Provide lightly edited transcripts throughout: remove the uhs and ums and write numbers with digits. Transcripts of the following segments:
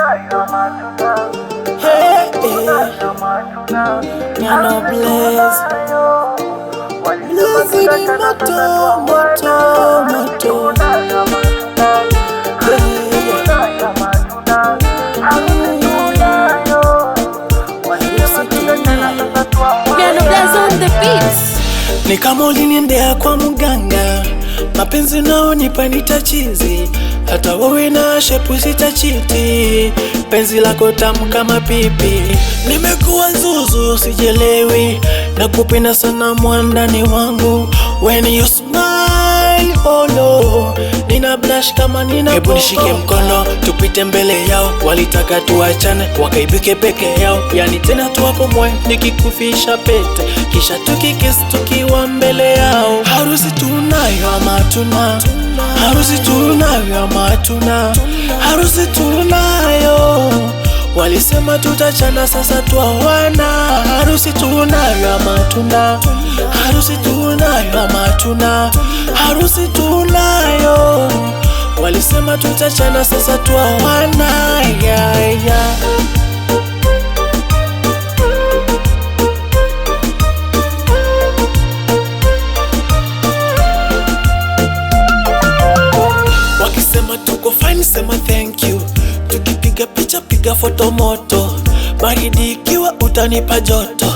Hey, Nyano Blaze. Blaze in moto. Nyano Blaze on the beats. Ni kama uliniendea kwa mganga, mapenzi nao nipa nitachizi, hata wewe na shepu sitachiti, penzi lako tamu kama pipi. Nimekuwa zuzu sijelewi, nakupenda sana mwandani wangu. When you smile, oh no, nina blush kama nina. Hebu nishike mkono tupite mbele yao, walitaka tuachane wakaibike peke yao, yani tena tuwakomwe nikikufisha pete, kisha tukikiss tukiwa mbele yao. Harusi tunayo ama tuna, harusi tunayo ama tuna, harusi tunayo. Walisema tutachana sasa twawana. Harusi tunayo ama tuna, harusi tunayo ama tuna, harusi tunayo. Walisema tutachana sasa twawana, yeah, yeah. Wakisema tuko fine sema thank you, tukipiga picha piga foto moto, baridi ikiwa utanipa joto,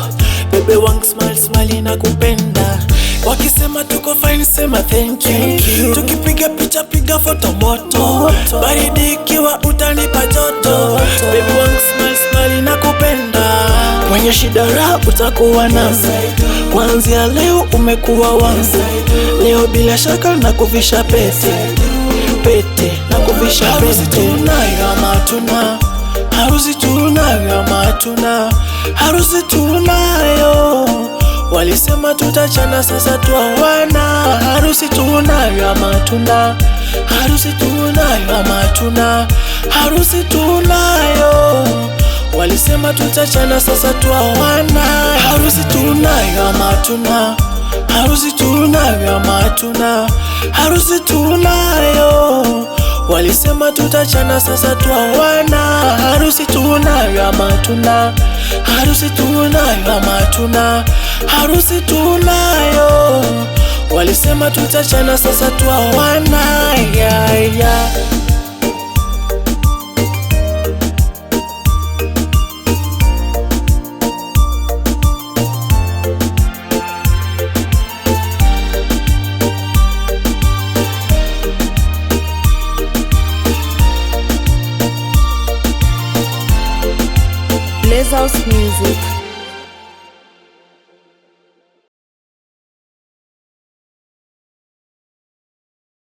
bebe wangu smile smile na kupenda. Wakisema tuko fine sema thank you, tukipiga picha piga foto moto, baridi ikiwa utanipa joto, bebe wangu smile smile na kupenda. Mwenye shida raha utakuwa nami, kuanzia leo umekuwa wangu. Leo bila shaka na kuvisha pete, pete na kuvisha pete. Harusi tunayo ama tuna, harusi tunayo ama tuna, harusi tunayo. Walisema tutachana sasa twawana. Harusi tunayo ama tuna, harusi tunayo ama tuna, harusi tunayo. Walisema tutachana sasa twawana. Harusi tunayo ama tuna, harusi tunayo ama tuna, harusi tunayo. Walisema tutachana sasa twawana. Harusi tunayo ama tuna, harusi tunayo ama tuna, harusi tunayo. Walisema tutachana sasa twawana, yeah, yeah. Blaze House Music.